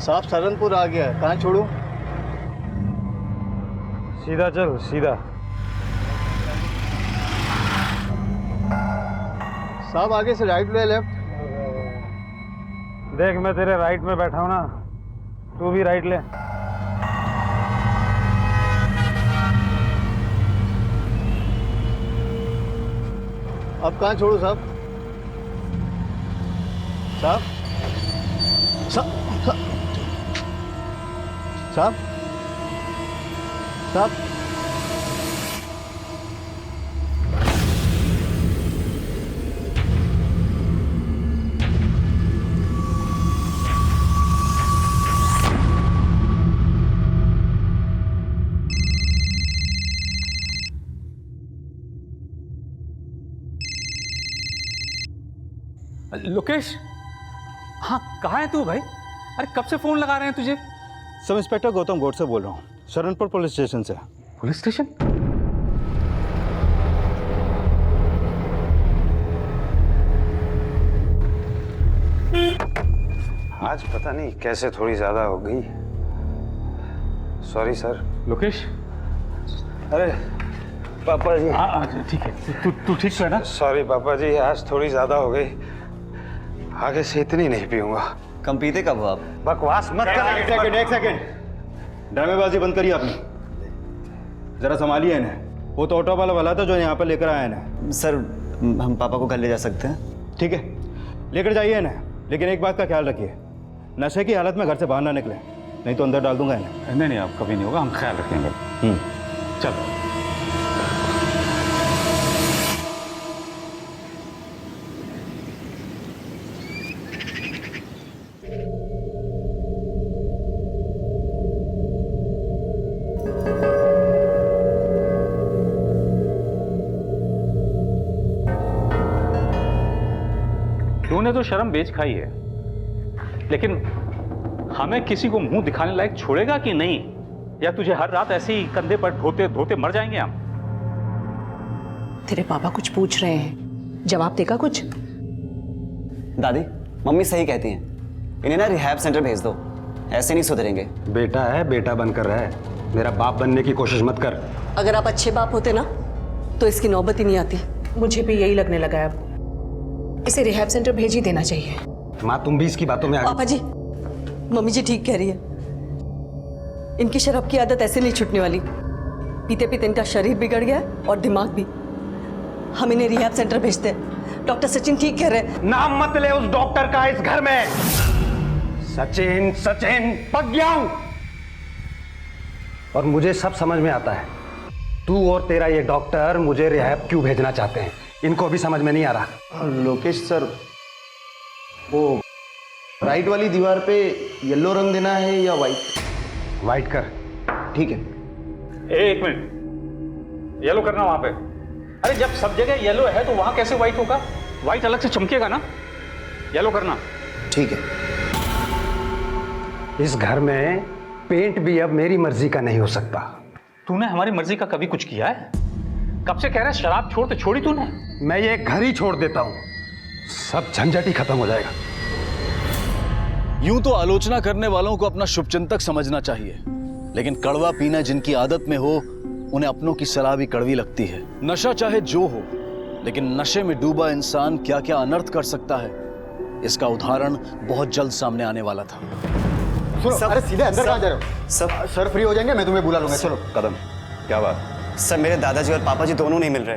साहब सहारनपुर आ गया है, कहाँ छोड़ूं? सीधा चल, सीधा। साहब आगे से राइट ले लेफ्ट। देख मैं तेरे राइट में बैठा हूं ना, तू भी राइट ले। अब कहाँ छोड़ूं साहब? साहब साहब साहब साहब लोकेश, हाँ कहाँ है तू भाई? अरे कब से फोन लगा रहे हैं तुझे? सब इंस्पेक्टर गौतम गौड़ से बोल रहा हूँ, सहारनपुर पुलिस स्टेशन से। Police station? आज पता नहीं कैसे थोड़ी ज्यादा हो गई। Sorry sir. लोकेश, अरे पापा जी। हाँ ठीक है, तू ठीक है ना? सॉरी पापा जी, आज थोड़ी ज्यादा हो गई। आगे से इतनी नहीं पीऊंगा। कम पीते कब हो आप? बकवास मत कर। एक सेकंड, ड्रामेबाजी बंद करिए आपने। जरा संभालिए इन्हें। वो तो ऑटो वाला वाला था जो यहाँ पर लेकर आया इन्हें। सर हम पापा को घर ले जा सकते हैं? ठीक है, लेकर जाइए इन्हें, लेकिन एक बात का ख्याल रखिए, नशे की हालत में घर से बाहर ना निकले, नहीं तो अंदर डाल दूंगा इन्हें। नहीं आप कभी नहीं होगा, हम ख्याल रखेंगे। चल। तूने तो शर्म बेच खाई है, लेकिन हमें किसी को मुंह दिखाने लायक छोड़ेगा कि नहीं? या तुझे हर रात ऐसे ही कंधे पर ढोते ढोते मर जाएंगे हम? तेरे पापा कुछ पूछ रहे हैं, जवाब देगा कुछ? दादी, मम्मी सही कहती हैं, इन्हें ना रिहैब सेंटर भेज दो, ऐसे नहीं सुधरेंगे। बेटा है, बेटा बनकर रहे, मेरा बाप बनने की कोशिश मत कर। अगर आप अच्छे बाप होते ना तो इसकी नौबत ही नहीं आती। मुझे भी यही लगने लगा है, अब इसे रिहैब सेंटर भेज ही देना चाहिए। माँ तुम भी इसकी बातों में आ पापा जी, मम्मी जी ठीक कह रही है, इनकी शराब की आदत ऐसे नहीं छूटने वाली। पीते पीते इनका शरीर बिगड़ गया है और दिमाग भी। हम इन्हें रिहैब सेंटर भेजते हैं, डॉक्टर सचिन ठीक कह रहे हैं। नाम मत ले उस डॉक्टर का इस घर में। सचिन सचिन पक गया हूं, और मुझे सब समझ में आता है। तू और तेरा ये डॉक्टर मुझे रिहैब क्यों भेजना चाहते हैं, इनको भी समझ में नहीं आ रहा। लोकेश सर, वो राइट वाली दीवार पे येलो रंग देना है या वाइट? वाइट कर। ठीक है। एक मिनट, येलो करना वहां पे। अरे जब सब जगह येलो है तो वहां कैसे व्हाइट होगा? व्हाइट अलग से चमकेगा ना, येलो करना। ठीक है। इस घर में पेंट भी अब मेरी मर्जी का नहीं हो सकता। तूने हमारी मर्जी का कभी कुछ किया है? कब से कह रहा है शराब छोड़, तो छोड़ी तूने? मैं ये घर ही छोड़ देता हूं, सब झंझट ही खत्म हो जाएगा। यूं तो आलोचना करने वालों को अपना शुभचिंतक समझना चाहिए, लेकिन कड़वा पीना जिनकी आदत में हो उन्हें अपनों की सलाह भी कड़वी लगती है। नशा चाहे जो हो, लेकिन नशे में डूबा इंसान क्या क्या अनर्थ कर सकता है, इसका उदाहरण बहुत जल्द सामने आने वाला था। सुनो, अरे सीधे अंदर कहाँ जा रहे हो? सर फ्री हो जाएंगे, मैं तुम्हें बुला लूंगा। चलो। कदम, क्या बात? सर मेरे दादाजी और पापा जी दोनों नहीं मिल रहे।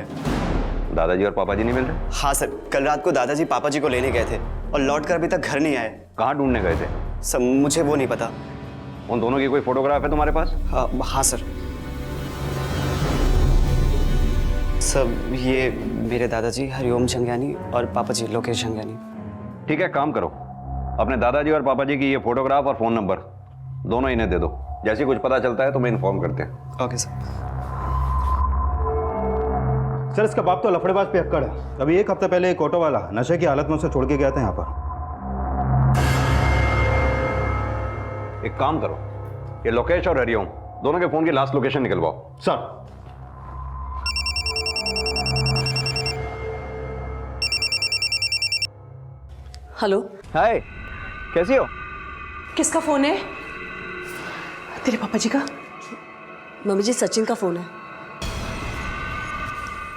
दादाजी और पापा जी नहीं मिल रहे? हाँ सर, कल रात को दादाजी पापा जी को लेने गए थे और लौटकर अभी तक घर नहीं आए। कहाँ ढूंढने गए थे? सर मुझे वो नहीं पता। उन दोनों की कोई फोटोग्राफ है तुम्हारे पास? हाँ सर। सर ये मेरे दादाजी हरिओम झंगियानी और पापा जी लोकेश झंगियानी। ठीक है, काम करो, अपने दादाजी और पापा जी की ये फोटोग्राफ और फोन नंबर दोनों इन्हें दे दो। जैसे कुछ पता चलता है तो मैं इन्फॉर्म करते हैं। Okay sir. सर इसका बाप तो लफड़ेबाज पे अक्कड़ है। अभी एक हफ्ता पहले एक ऑटो वाला नशे की हालत में उसे छोड़ के गया था यहाँ पर। एक काम करो, ये लोकेश और हरिओम दोनों के फोन की लास्ट लोकेशन निकलवाओ। सर। हेलो। हाय, कैसी हो? किसका फोन है? तेरे पापा जी का? मम्मी जी सचिन का फ़ोन है।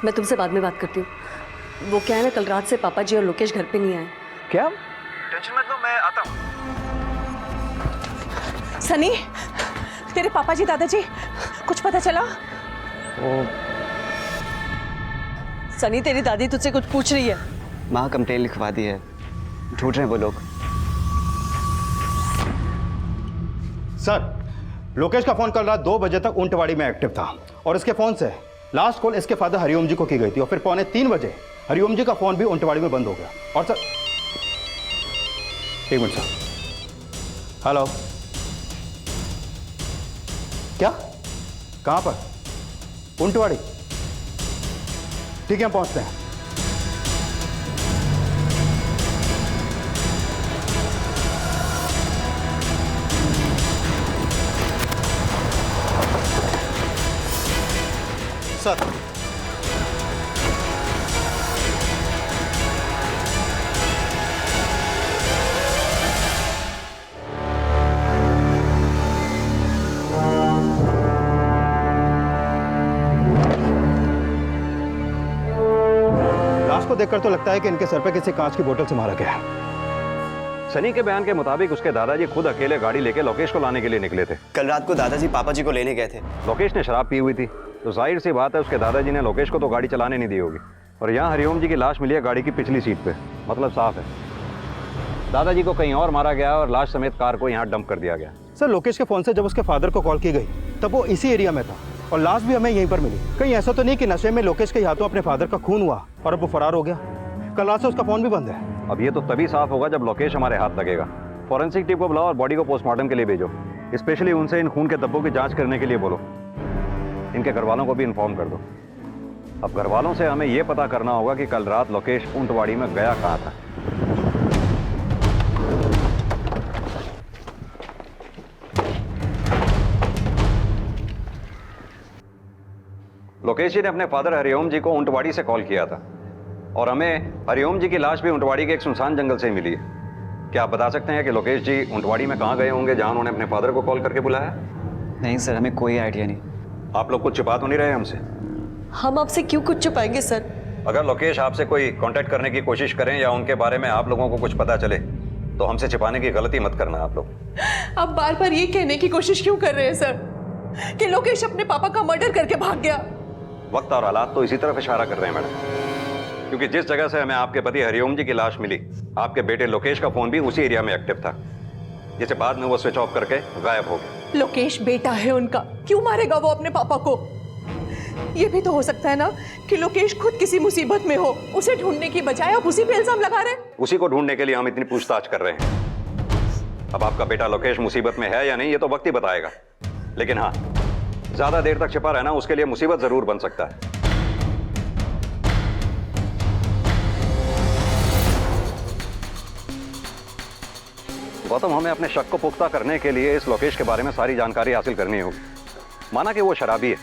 मैं तुमसे बाद में बात करती हूँ। वो क्या है ना, कल रात से पापा जी और लोकेश घर पे नहीं आए। क्या? टेंशन मत लो, मैं आता हूँ। सनी, तेरे पापा जी दादाजी कुछ पता चला? सनी, तेरी दादी तुझसे कुछ पूछ रही है। माँ कंप्लेन लिखवा दी है, ढूंढ रहे हैं वो लोग। सर, लोकेश का फोन कल रात 2 बजे तक ऊंटवाड़ी में एक्टिव था और इसके फोन से लास्ट कॉल इसके फादर हरिओम जी को की गई थी और फिर 2:45 बजे हरिओम जी का फोन भी ऊंटवाड़ी में बंद हो गया। और सर, एक मिनट सर। हेलो, क्या? कहां पर? ऊंटवाड़ी? ठीक है, हम पहुंचते हैं। सर, लाश को देखकर तो लगता है कि इनके सर पे किसी कांच की बोतल से मारा गया है। सनी के बयान के मुताबिक उसके दादाजी खुद अकेले गाड़ी लेके लोकेश को लाने के लिए निकले थे। कल रात को दादाजी पापा जी को लेने गए थे। लोकेश ने शराब पी हुई थी, तो जाहिर सी बात है उसके दादाजी ने लोकेश को तो गाड़ी चलाने नहीं दी होगी। और यहाँ हरिओम जी की लाश मिली है गाड़ी की पिछली सीट पे, मतलब साफ है दादाजी को कहीं और मारा गया और लाश समेत कार को यहाँ डंप कर दिया गया। सर, लोकेश के फोन से जब उसके फादर को कॉल की गई तब वो इसी एरिया में था और लाश भी हमें यहीं पर मिली। कहीं ऐसा तो नहीं कि नशे में लोकेश के हाथों अपने फादर का खून हुआ और अब वो फरार हो गया? कल रात से उसका फोन भी बंद है। अब ये तो तभी साफ होगा जब लोकेश हमारे हाथ लगेगा। फॉरेंसिक टीम को बुलाओ और बॉडी को पोस्टमार्टम के लिए भेजो। स्पेशली उनसे इन खून के धब्बों की जांच करने के लिए बोलो। इनके घर वालों को भी इन्फॉर्म कर दो। अब घर वालों से हमें यह पता करना होगा कि कल रात लोकेश ऊंटवाड़ी में गया कहाँ था। लोकेश जी ने अपने फादर हरिओम जी को ऊंटवाड़ी से कॉल किया था और हमें हरिओम जी की लाश भी ऊंटवाड़ी के एक सुनसान जंगल से ही मिली है। क्या आप बता सकते हैं कि लोकेश जी ऊंटवाड़ी में कहाँ गए होंगे जहां उन्होंने अपने फादर को कॉल करके बुलाया? नहीं सर, हमें कोई आइडिया नहीं। आप लोग कुछ छुपा तो नहीं रहे हमसे? हम आपसे क्यों कुछ छुपाएंगे सर? अगर लोकेश आपसे कोई कांटेक्ट करने की कोशिश करें या उनके बारे में आप लोगों को कुछ पता चले तो हमसे छिपाने की गलती मत करना आप लोग। आप बार बार ये कहने की कोशिश क्यों कर रहे हैं सर कि लोकेश अपने पापा का मर्डर करके भाग गया? वक्त और हालात तो इसी तरफ इशारा कर रहे हैं मैडम, क्योंकि जिस जगह से हमें आपके पति हरिओम जी की लाश मिली, आपके बेटे लोकेश का फोन भी उसी एरिया में एक्टिव था, जिसे बाद में वो स्विच ऑफ करके गायब हो गया। लोकेश बेटा है उनका, क्यों मारेगा वो अपने पापा को? ये भी तो हो सकता है ना कि लोकेश खुद किसी मुसीबत में हो, उसे ढूंढने की बजाय आप उसी पे इल्जाम लगा रहे हैं। उसी को ढूंढने के लिए हम इतनी पूछताछ कर रहे हैं। अब आपका बेटा लोकेश मुसीबत में है या नहीं ये तो वक्त ही बताएगा, लेकिन हाँ, ज्यादा देर तक छिपा रहना उसके लिए मुसीबत जरूर बन सकता है। गौतम, हमें अपने शक को पुख्ता करने के लिए इस लोकेश के बारे में सारी जानकारी हासिल करनी होगी। माना कि वो शराबी है,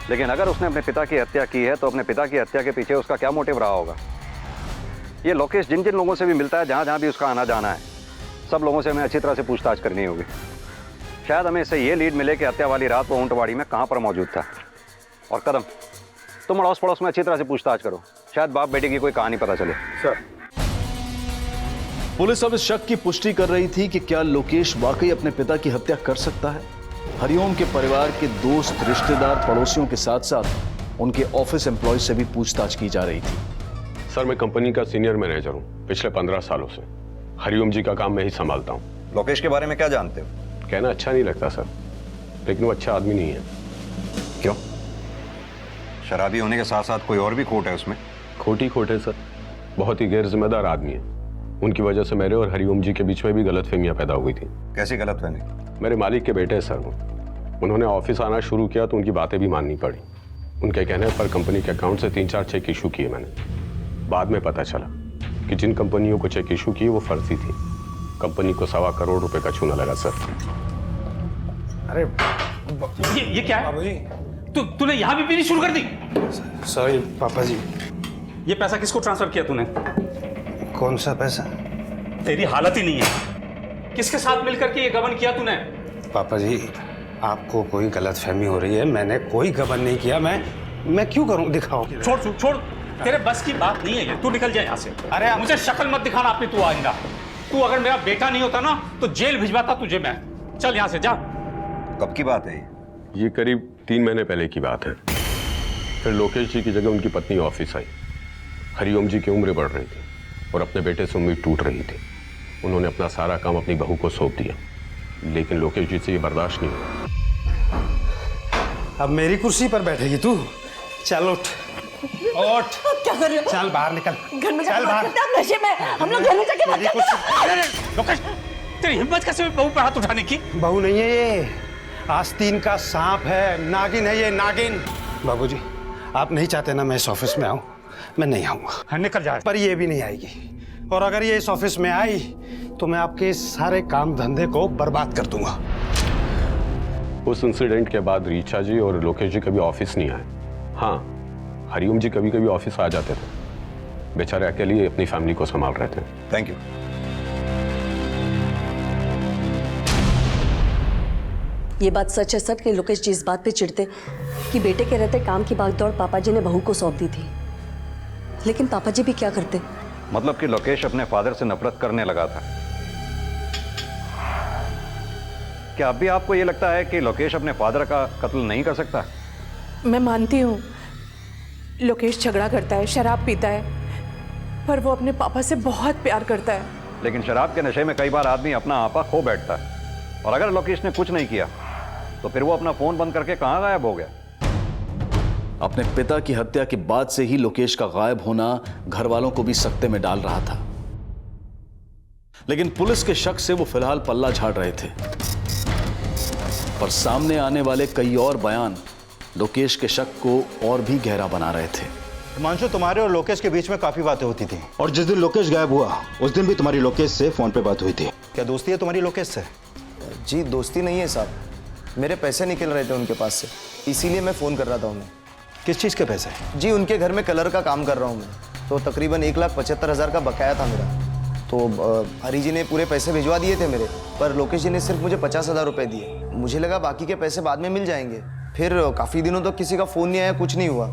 लेकिन अगर उसने अपने पिता की हत्या की है तो अपने पिता की हत्या के पीछे उसका क्या मोटिव रहा होगा? ये लोकेश जिन जिन लोगों से भी मिलता है, जहां जहां भी उसका आना जाना है, सब लोगों से हमें अच्छी तरह से पूछताछ करनी होगी। शायद हमें इससे ये लीड मिले कि हत्या वाली रात वो ऊंटवाड़ी में कहां पर मौजूद था। और कदम, तुम अड़ोस पड़ोस में अच्छी तरह से पूछताछ करो, शायद बाप बेटे की कोई कहानी पता चले। सर, पुलिस अब इस शक की पुष्टि कर रही थी कि क्या लोकेश वाकई अपने पिता की हत्या कर सकता है। हरिओम के परिवार के दोस्त, रिश्तेदार, पड़ोसियों के साथ साथ उनके ऑफिस एम्प्लॉय से भी पूछताछ की जा रही थी। सर, मैं कंपनी का सीनियर मैनेजर हूँ पिछले 15 सालों से। हरिओम जी का काम मैं ही संभालता हूँ। लोकेश के बारे में क्या जानते हो? कहना अच्छा नहीं लगता सर, लेकिन वो अच्छा आदमी नहीं है। क्यों? शराबी होने के साथ साथ कोई और भी खोट है उसमें? खोटी खोट है सर, बहुत ही गैर जिम्मेदार आदमी है। उनकी वजह से मेरे और हरिओम जी के बीच में भी गलतफहमियां पैदा हुई थी। कैसी गलतफहमी? मेरे मालिक के बेटे सर वो, उन्होंने ऑफिस आना शुरू किया तो उनकी बातें भी माननी पड़ी। उनके कहने पर कंपनी के अकाउंट से 3-4 चेक इशू किए मैंने। बाद में पता चला कि जिन कंपनियों को चेक इशू किए वो फर्जी थी। कंपनी को 1.25 करोड़ रुपए का चूना लगा सर। अरे ये क्या है? तूने यहाँ भी पीनी शुरू कर दी? सॉरी पापा जी। ये पैसा किसको ट्रांसफर किया तूने? कौन सा पैसा? तेरी हालत ही नहीं है। किसके साथ मिलकर के ये गबन किया तूने? पापा जी, आपको कोई गलतफहमी हो रही है। मैंने कोई गबन नहीं किया। मैं क्यों करूं? दिखाओ। छोड़ छोड़, तेरे बस की बात नहीं है ये, तू निकल जाए यहाँ से। अरे मुझे शक्ल मत दिखाना अपनी तू आइंदा। तू अगर मेरा बेटा नहीं होता ना तो जेल भिजवाता तुझे मैं। चल यहाँ से जा। कब की बात है ये करीब 3 महीने पहले की बात है। फिर लोकेश जी की जगह उनकी पत्नी ऑफिस आई। हरिओम जी की उम्र बढ़ रही थी और अपने बेटे से उम्मीद टूट रही थी। उन्होंने अपना सारा काम अपनी बहू को सौंप दिया, लेकिन लोकेश जी से ये बर्दाश्त नहीं हुआ। अब मेरी कुर्सी पर बैठेगी तू? चल उठ उठ। क्या कर रहे हो? चल बाहर निकल। घर में चल बाहर। नशे में हम लोग घर में जाके बात मेरी करते हैं। कुर्सी। लोकेश, तेरी हिम्मत कैसे हुई बहू पर हाथ उठाने की? बहू नहीं है ये, आस्तीन का सांप है, नागिन है ये, नागिन। बाबूजी, आप नहीं चाहते ना मैं इस ऑफिस में आऊं? मैं नहीं आऊंगा। निकल जा। पर ये भी नहीं आएगी, और अगर ये इस ऑफिस में आई तो मैं आपके सारे काम धंधे को बर्बाद कर दूंगा। उस इंसिडेंट के बाद रीचा जी और लोकेश जी कभी ऑफिस नहीं आए। हाँ, हरिओम जी कभी कभी ऑफिस आ जाते थे। बेचारे अकेले अपनी फैमिली को संभाल रहे थे। Thank you. ये बात सच है सर कि लोकेश जी इस बात पे चिढ़ते कि बेटे के रहते काम की भागदौड़ पापा जी ने बहू को सौंप दी थी, लेकिन पापा जी भी क्या करते? मतलब कि लोकेश अपने फादर से नफरत करने लगा था। क्या अब भी आपको यह लगता है कि लोकेश अपने फादर का कत्ल नहीं कर सकता? मैं मानती हूँ लोकेश झगड़ा करता है, शराब पीता है, पर वो अपने पापा से बहुत प्यार करता है। लेकिन शराब के नशे में कई बार आदमी अपना आपा खो बैठता है, और अगर लोकेश ने कुछ नहीं किया तो फिर वो अपना फोन बंद करके कहां गायब हो गया? अपने पिता की हत्या के बाद से ही लोकेश का गायब होना घर वालों को भी सकते में डाल रहा था, लेकिन पुलिस के शक से वो फिलहाल पल्ला झाड़ रहे थे। पर सामने आने वाले कई और बयान लोकेश के शक को और भी गहरा बना रहे थे। हिमांशु, तुम्हारे और लोकेश के बीच में काफी बातें होती थी, और जिस दिन लोकेश गायब हुआ उस दिन भी तुम्हारी लोकेश से फोन पे बात हुई थी। क्या दोस्ती है तुम्हारी लोकेश से? जी दोस्ती नहीं है साहब, मेरे पैसे निकल रहे थे उनके पास से, इसीलिए मैं फ़ोन कर रहा था उन्हें। किस चीज़ के पैसे? जी उनके घर में कलर का काम कर रहा हूँ मैं, तो तकरीबन 1,75,000 का बकाया था मेरा। तो हरी जी ने पूरे पैसे भिजवा दिए थे मेरे, पर लोकेश जी ने सिर्फ मुझे 50,000 रुपये दिए। मुझे लगा बाकी के पैसे बाद में मिल जाएंगे। फिर काफ़ी दिनों तक किसी का फ़ोन नहीं आया, कुछ नहीं हुआ।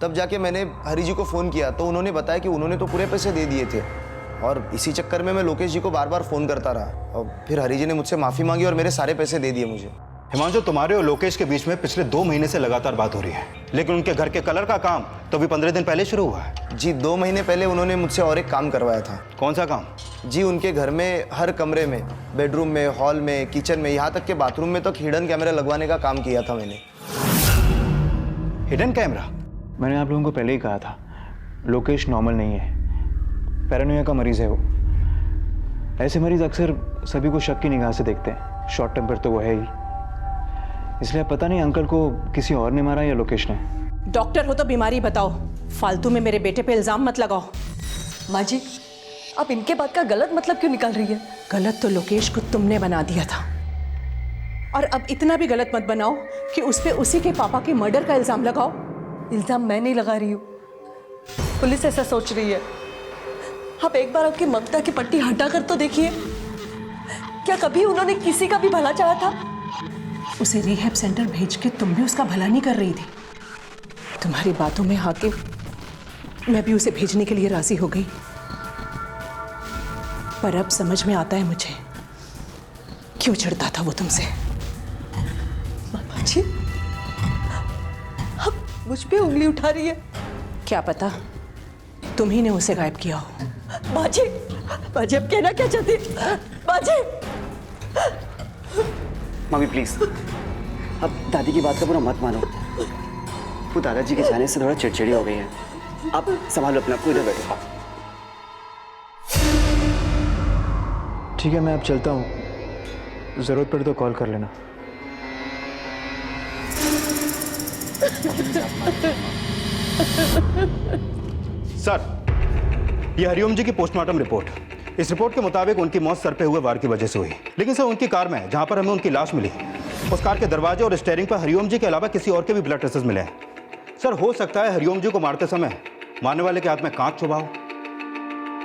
तब जाके मैंने हरी जी को फ़ोन किया तो उन्होंने बताया कि उन्होंने तो पूरे पैसे दे दिए थे, और इसी चक्कर में मैं लोकेश जी को बार बार फ़ोन करता रहा। और फिर हरी जी ने मुझसे माफ़ी मांगी और मेरे सारे पैसे दे दिए मुझे। हिमांशु, तुम्हारे और लोकेश के बीच में पिछले 2 महीने से लगातार बात हो रही है, लेकिन उनके घर के कलर का काम तो अभी 15 दिन पहले शुरू हुआ है। जी 2 महीने पहले उन्होंने मुझसे और एक काम करवाया था। कौन सा काम? जी उनके घर में हर कमरे में, बेडरूम में, हॉल में, किचन में, यहाँ तक के बाथरूम में तक हिडन कैमरा लगवाने का काम किया था मैंने। Hidden camera? मैंने आप लोगों को पहले ही कहा था, लोकेश नॉर्मल नहीं है, पैरानोया का मरीज है वो। ऐसे मरीज अक्सर सभी को शक की निगाह से देखते हैं। शॉर्ट टेम्पर तो वो है ही, इसलिए पता नहीं अंकल को किसी और ने मारा या लोकेश ने। डॉक्टर हो तो बीमारी बताओ, फालतू में मेरे बेटे पे इल्जाम मत लगाओ। माँ जी, आप इनके बात का गलत मतलब क्यों निकाल रही है? गलत तो लोकेश को तुमने बना दिया था, और अब इतना भी गलत मत बनाओ कि उस पे उसी के पापा के मर्डर का इल्जाम लगाओ। इल्जाम मैं नहीं लगा रही हूँ, पुलिस ऐसा सोच रही है। आप एक बार आपकी ममता की पट्टी हटा कर तो देखिए, क्या कभी उन्होंने किसी का भी भला चाहा था? उसे रिहैब सेंटर भेज के तुम भी उसका भला नहीं कर रही थी। तुम्हारी बातों में आके मैं भी उसे भेजने के लिए राजी हो गई, पर अब समझ में आता है मुझे क्यों चिढ़ता था वो तुमसे। मामा जी, आप मुझ पे उंगली उठा रही है। क्या पता तुम ही ने उसे गायब किया हो। बाजी, बाजी अब कहना क्या चाहती? बाजी, मम्मी प्लीज, अब दादी की बात का पूरा मत मानो। वो दादाजी के जाने से थोड़ा चिड़चिड़ी हो गई है। आप संभालो अपने आप को, इधर बैठो। ठीक है, मैं अब चलता हूँ, ज़रूरत पड़े तो कॉल कर लेना। सर, ये हरिओम जी की पोस्टमार्टम रिपोर्ट। इस रिपोर्ट के मुताबिक उनकी मौत सर पे हुए वार की वजह से हुई, लेकिन सर उनकी कार में जहां पर हमें उनकी लाश मिली, उस कार के दरवाजे और स्टीयरिंग पर हरिओम जी के अलावा किसी और के भी ब्लड ट्रेसेस मिले हैं। सर, हो सकता है हरिओम जी को मारते समय मारने वाले के हाथ में कांच चुभा हो।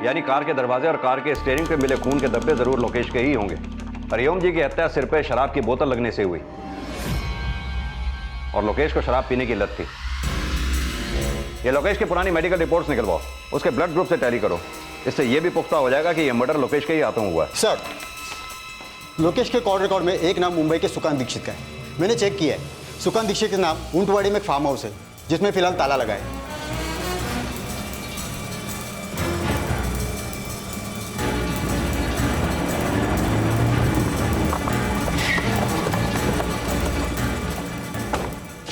यानी कार के दरवाजे और कार के स्टीयरिंग पे मिले खून के धब्बे जरूर लोकेश के ही होंगे। हरिओम जी की हत्या सिर पे शराब की बोतल लगने से हुई और लोकेश को शराब पीने की लत थी। ये लोकेश की पुरानी मेडिकल रिपोर्ट्स निकलवाओ, उसके ब्लड ग्रुप से टैली करो। इससे यह भी पुख्ता हो जाएगा कि यह मर्डर लोकेश के ही हाथों हुआ है। सर, लोकेश के कॉल रिकॉर्ड में एक नाम मुंबई के सुकांत दीक्षित का है। मैंने चेक किया है, सुकांत दीक्षित के नाम ऊंटवाड़ी में एक फार्म हाउस है जिसमें फिलहाल ताला लगा है।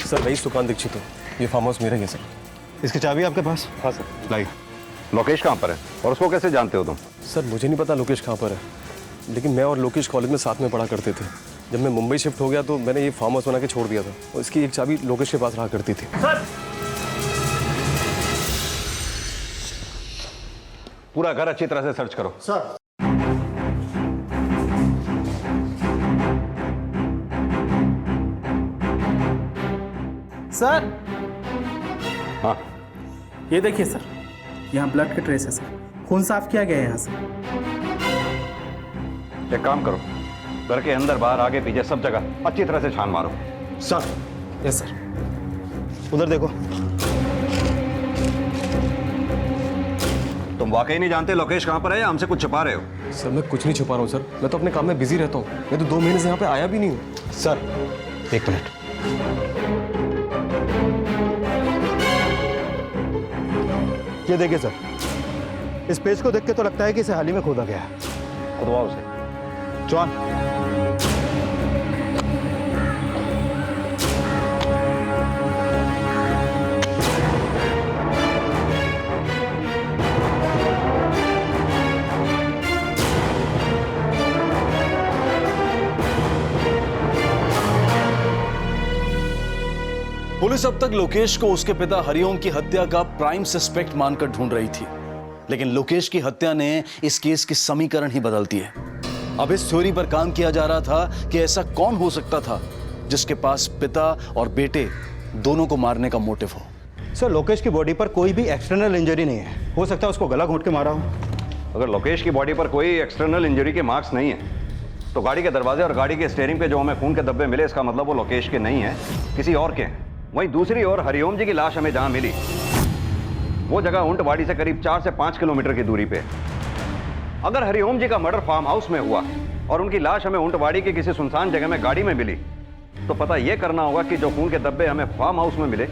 सर वही सुकांत दीक्षित हूँ, ये फार्म हाउस मेरा ही है सर। इसकी चाबी आपके पास? हाँ सर। लाइए। लोकेश कहाँ पर है और उसको कैसे जानते हो तुम? सर मुझे नहीं पता लोकेश कहाँ पर है, लेकिन मैं और लोकेश कॉलेज में साथ में पढ़ा करते थे। जब मैं मुंबई शिफ्ट हो गया तो मैंने ये फार्म हाउस बना के छोड़ दिया था और इसकी एक चाबी लोकेश के पास रहा करती थी। सर, पूरा घर अच्छी तरह से सर्च करो। सर, सर हाँ, ये देखिए सर, यहाँ ब्लड के ट्रेस है सर, खून साफ किया गया है यहाँ से। एक काम करो, घर के अंदर बाहर आगे पीछे सब जगह अच्छी तरह से छान मारो। सर। Yes sir. उधर देखो। तुम वाकई नहीं जानते लोकेश कहाँ पर है या हमसे कुछ छुपा रहे हो? सर मैं कुछ नहीं छुपा रहा हूँ सर, मैं तो अपने काम में बिजी रहता हूँ। मैं तो 2 महीने से यहाँ पे आया भी नहीं हूँ। सर, एक मिनट। ये देखिए सर, इस पेज को देख के तो लगता है कि इसे हाल ही में खोदा गया है। खुदवाओ उसे। जॉन, पुलिस अब तक लोकेश को उसके पिता हरिओम की हत्या का प्राइम सस्पेक्ट मानकर ढूंढ रही थी, लेकिन लोकेश की हत्या ने इस केस की समीकरण ही बदल दी है। अब इस थ्योरी पर काम किया जा रहा था कि ऐसा कौन हो सकता था जिसके पास पिता और बेटे दोनों को मारने का मोटिव हो। सर, लोकेश की बॉडी पर कोई भी एक्सटर्नल इंजरी नहीं है। हो सकता है उसको गला घोंट के मारा हो। अगर लोकेश की बॉडी पर कोई एक्सटर्नल इंजरी के मार्क्स नहीं है तो गाड़ी के दरवाजे और गाड़ी के स्टीयरिंग पे जो हमें खून के धब्बे मिले, इसका मतलब वो लोकेश के नहीं है, किसी और के हैं। वहीं दूसरी ओर हरिओम जी की लाश हमें जहां मिली वो जगह ऊंटवाड़ी से करीब 4 से 5 किलोमीटर की दूरी पे। अगर हरिओम जी का मर्डर फार्म हाउस में हुआ और उनकी लाश हमें ऊंटवाड़ी की किसी सुनसान जगह में गाड़ी में मिली, तो पता यह करना होगा कि जो खून के धब्बे हमें फार्म हाउस में मिले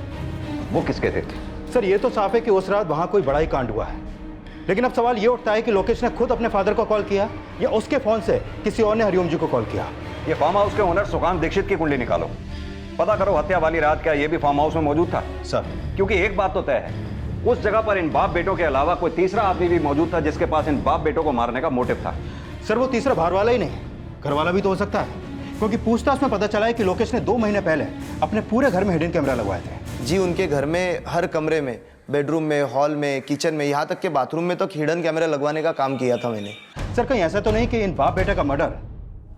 वो किसके थे। सर, ये तो साफ है कि उस रात वहां कोई बड़ा ही कांड हुआ है, लेकिन अब सवाल ये उठता है कि लोकेश ने खुद अपने फादर को कॉल किया या उसके फोन से किसी और ने हरिओम जी को कॉल किया। ये फार्म हाउस के ओनर सुकांत दीक्षित की कुंडली निकालो, पता करो हत्या वाली रात क्या ये भी फार्म हाउस में मौजूद था। सर, क्योंकि एक बात तो तय है, उस जगह पर इन बाप बेटों के अलावा कोई तीसरा आदमी भी मौजूद था जिसके पास इन बाप बेटों को मारने का मोटिव था। सर, वो तीसरा बाहर वाला ही नहीं, घर वाला भी तो हो सकता है, क्योंकि पूछताछ में पता चला है कि लोकेश ने 2 महीने पहले अपने पूरे घर में हिडन कैमरा लगवाए थे। जी, उनके घर में हर कमरे में, बेडरूम में, हॉल में, किचन में, यहाँ तक के बाथरूम में तक हिडन कैमरा लगवाने का काम किया था मैंने। सर, कहीं ऐसा तो नहीं कि इन बाप बेटे का मर्डर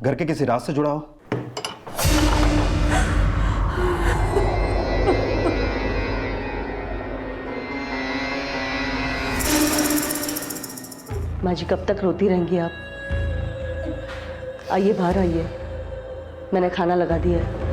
घर के किसी राज से जुड़ा हो? माँ जी कब तक रोती रहेंगी आप? आइए बाहर आइए, मैंने खाना लगा दिया है।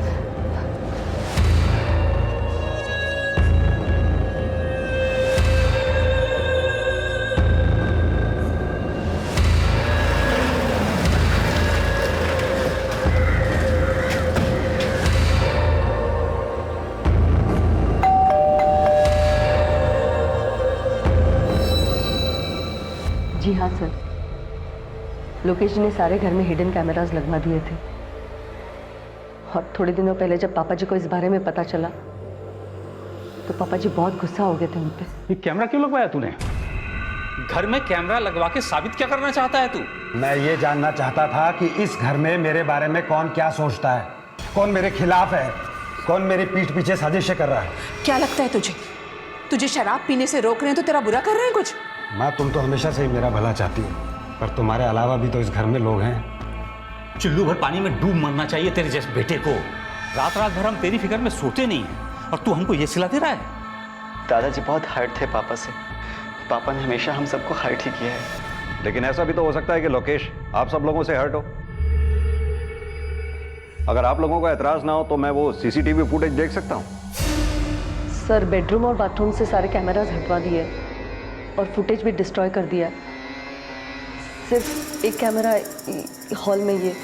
जी हाँ सर, लोकेश जी ने सारे घर में हिडन कैमरास लगवा दिए थे और थोड़े दिनों पहले जब पापा जी को इस बारे में पता चला तो पापा जी बहुत गुस्सा हो गए थे उन पे। ये कैमरा क्यों लगवाया तूने? घर में कैमरा लगवा के साबित क्या करना चाहता है तू? मैं ये जानना चाहता था कि इस घर में मेरे बारे में कौन क्या सोचता है, कौन मेरे खिलाफ है, कौन मेरी पीठ पीछे साजिशें कर रहा है। क्या लगता है तुझे? तुझे शराब पीने से रोक रहे हैं तो तेरा बुरा कर रहे हैं कुछ? माँ, तुम तो हमेशा से ही मेरा भला चाहती हो, पर तुम्हारे अलावा भी तो इस घर में लोग हैं। चुल्लू भर पानी में डूब मरना चाहिए तेरे जैसे बेटे को। रात रात भर हम तेरी फिक्र में सोते नहीं हैं और तू हमको ये सिला दे रहा है। दादाजी बहुत हर्ट थे पापा से, पापा ने हमेशा हम सबको हर्ट ही किया है। लेकिन ऐसा भी तो हो सकता है कि लोकेश आप सब लोगों से हर्ट हो। अगर आप लोगों को एतराज ना हो तो मैं वो सीसीटीवी फुटेज देख सकता हूँ। सर बेडरूम और बाथरूम से सारे कैमरास हटवा दिए और फुटेज भी डिस्ट्रॉय कर दिया। सिर्फ एक कैमरा हॉल में ये।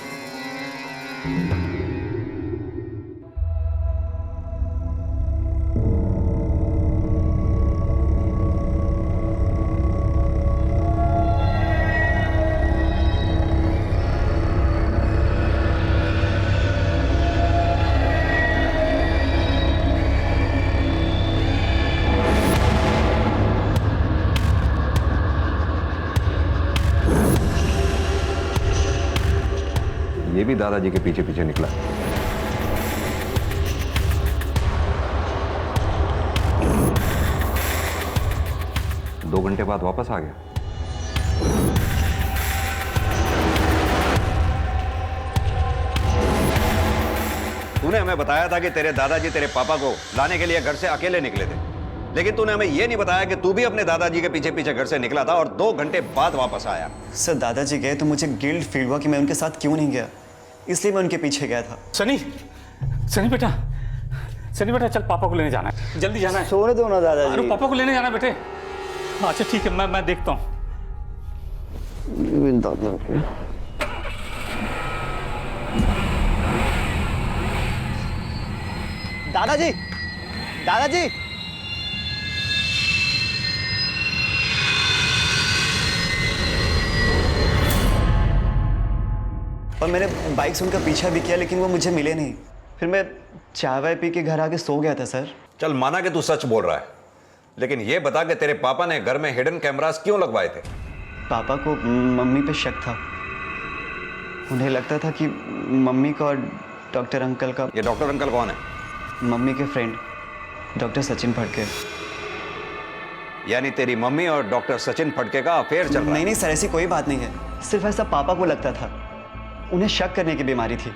ये भी दादाजी के पीछे पीछे निकला। दो घंटे बाद वापस आ गया। तूने हमें बताया था कि तेरे दादाजी तेरे पापा को लाने के लिए घर से अकेले निकले थे, लेकिन तूने हमें यह नहीं बताया कि तू भी अपने दादाजी के पीछे पीछे घर से निकला था और 2 घंटे बाद वापस आया। सर दादाजी गए तो मुझे गिल्ट फील हुआ कि मैं उनके साथ क्यों नहीं गया, इसलिए मैं उनके पीछे गया था। सनी, सनी बेटा चल पापा को लेने जाना है, जल्दी जाना है। सोने दो ना दादाजी। अरे पापा को लेने जाना है बेटे। अच्छा ठीक है, मैं देखता हूँ। दादाजी, दादाजी, और मैंने बाइक से उनका पीछा भी किया लेकिन वो मुझे मिले नहीं। फिर मैं चाय वाय पी के घर आके सो गया था सर। चल माना कि तू सच बोल रहा है, लेकिन ये बता कि तेरे पापा ने घर में हिडन कैमरास क्यों लगवाए थे? पापा को मम्मी पे शक था। उन्हें लगता था कि मम्मी का और डॉक्टर अंकल का। ये डॉक्टर अंकल कौन है? मम्मी के फ्रेंड डॉक्टर सचिन फड़के। यानी तेरी मम्मी और डॉक्टर सचिन फड़के का अफेयर चल रहा है? नहीं सर, ऐसी कोई बात नहीं है। सिर्फ ऐसा पापा को लगता था। उन्हें शक करने की बीमारी थी,